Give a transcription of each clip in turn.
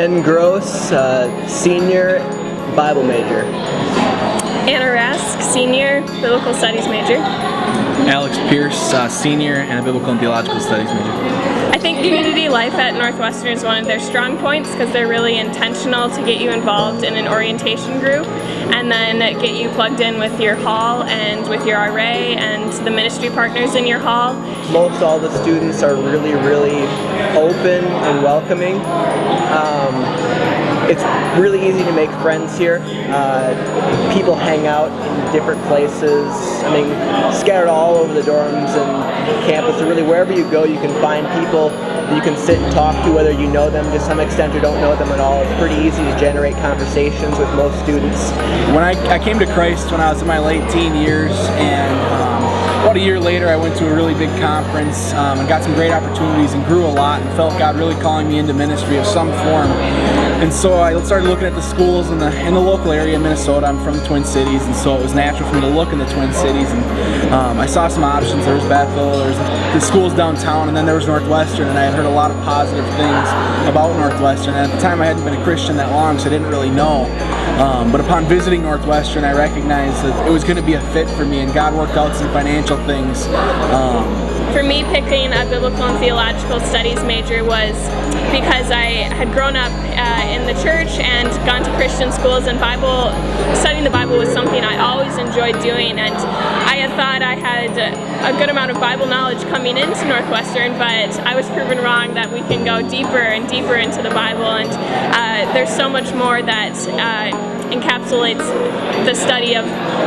Ben Gross, senior, Bible major. Anna Rask, senior, biblical studies major. Alex Pierce, senior, and a biblical and theological studies major. I think community life at Northwestern is one of their strong points because they're really intentional to get you involved in an orientation group and then get you plugged in with your hall and with your RA and the ministry partners in your hall. Most all the students are really, really open and welcoming. It's really easy to make friends here. People hang out in different places. I mean, scattered all over the dorms and campus. So really, wherever you go, you can find people that you can sit and talk to, whether you know them to some extent or don't know them at all. It's pretty easy to generate conversations with most students. When I came to Christ when I was in my late teen years, and about a year later I went to a really big conference and got some great opportunities and grew a lot and felt God really calling me into ministry of some form. And so I started looking at the schools in the local area in Minnesota. I'm from the Twin Cities, and so it was natural for me to look in the Twin Cities. And I saw some options. There was Bethel, there was the schools downtown, and then there was Northwestern. And I had heard a lot of positive things about Northwestern. And at the time, I hadn't been a Christian that long, so I didn't really know. But upon visiting Northwestern, I recognized that it was going to be a fit for me, and God worked out some financial things. For me, picking a biblical and theological studies major was because I had grown up in the church and gone to Christian schools, and studying the Bible was something I always enjoyed doing, and I had thought I had a good amount of Bible knowledge coming into Northwestern, but I was proven wrong that we can go deeper and deeper into the Bible, and there's so much more that encapsulates the study of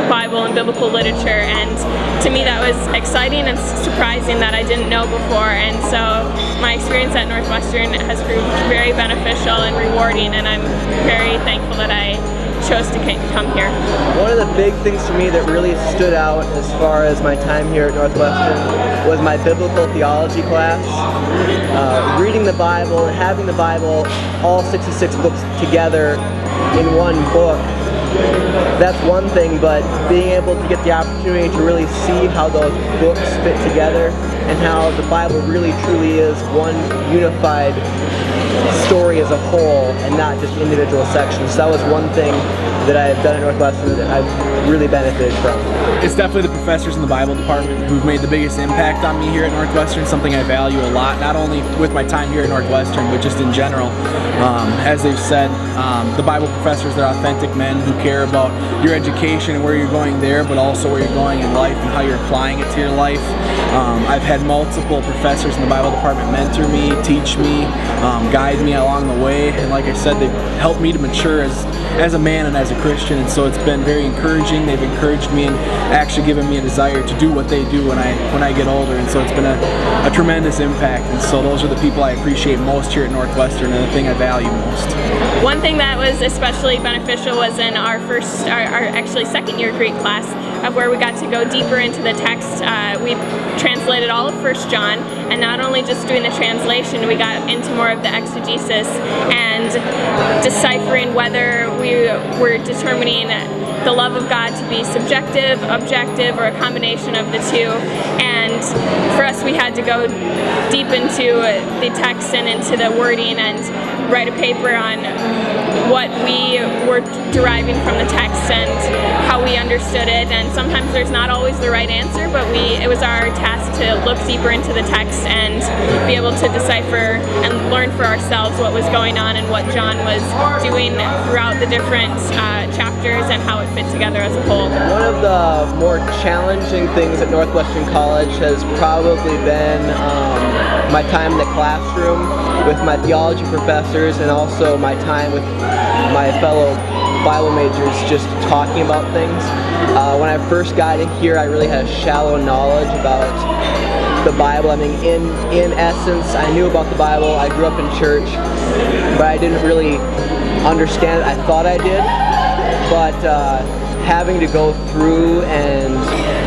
Bible and biblical literature, and to me that was exciting and surprising that I didn't know before, and so my experience at Northwestern has proved very beneficial and rewarding, and I'm very thankful that I chose to come here. One of the big things for me that really stood out as far as my time here at Northwestern was my biblical theology class. Reading the Bible, having the Bible, all 66 books together in one book, that's one thing, but being able to get the opportunity to really see how those books fit together and how the Bible really truly is one unified story as a whole and not just individual sections. So that was one thing that I've done at Northwestern that I've really benefited from. It's definitely the professors in the Bible department who've made the biggest impact on me here at Northwestern, something I value a lot, not only with my time here at Northwestern, but just in general. As they've said, the Bible professors, they're authentic men who care about your education and where you're going there, but also where you're going in life and how you're applying it to your life. I've had multiple professors in the Bible department mentor me, teach me, guide me along the way, and like I said, they've helped me to mature as a man and as a Christian, and so it's been very encouraging. They've encouraged me and actually given me a desire to do what they do when I get older, and so it's been a tremendous impact, and so those are the people I appreciate most here at Northwestern and the thing I value most. One thing that was especially beneficial was in our actually second year Greek class, where we got to go deeper into the text. We translated all of 1 John, and not only just doing the translation, we got into more of the exegesis and deciphering whether we were determining the love of God to be subjective, objective, or a combination of the two. And for us, we had to go deep into the text and into the wording and write a paper on what we were deriving from the text and how we understood it. And sometimes there's not always the right answer, but it was our task to look deeper into the text and be able to decipher and learn for ourselves what was going on and what John was doing throughout the different chapters and how it fit together as a whole. One of the more challenging things at Northwestern College has probably been my time in the classroom with my theology professors, and also my time with my fellow Bible majors just talking about things. When I first got in here, I really had a shallow knowledge about the Bible. I mean, in essence, I knew about the Bible. I grew up in church, but I didn't really understand it. I thought I did, but having to go through and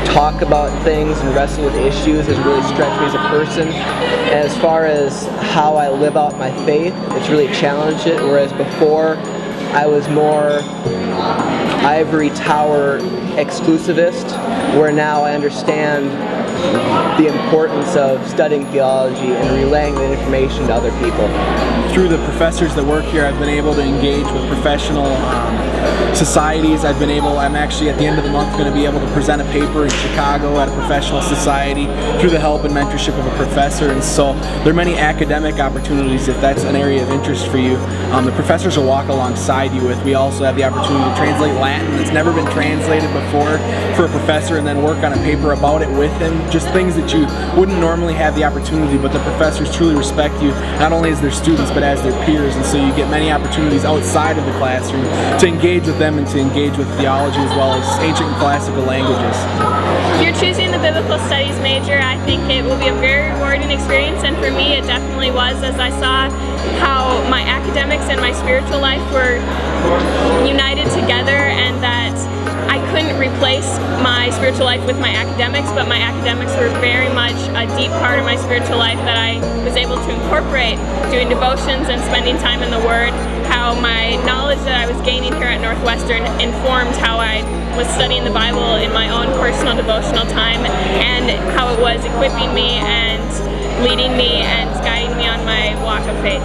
talk about things and wrestle with issues has really stretched me as a person. And as far as how I live out my faith, it's really challenged it, whereas before I was more ivory tower exclusivist, where now I understand the importance of studying theology and relaying the information to other people. Through the professors that work here, I've been able to engage with professional societies. I'm actually at the end of the month going to be able to present a paper in Chicago at a professional society through the help and mentorship of a professor. And so there are many academic opportunities if that's an area of interest for you. The professors will walk alongside you with. We also have the opportunity to translate Latin that's never been translated before for a professor, and then work on a paper about it with him. Just things that you wouldn't normally have the opportunity, but the professors truly respect you, not only as their students, but as their peers. And so you get many opportunities outside of the classroom to engage with them and to engage with theology as well as ancient and classical languages. If you're choosing the biblical studies major, I think it will be a very rewarding experience, and for me it definitely was, as I saw how my academics and my spiritual life were united together, and that I couldn't replace my spiritual life with my academics, but my academics were very much a deep part of my spiritual life that I was able to incorporate doing devotions and spending time in the Word, how my knowledge that I was gaining here at Northwestern informed how I was studying the Bible in my own personal devotional time, and how it was equipping me and leading me and guiding me on my walk of faith.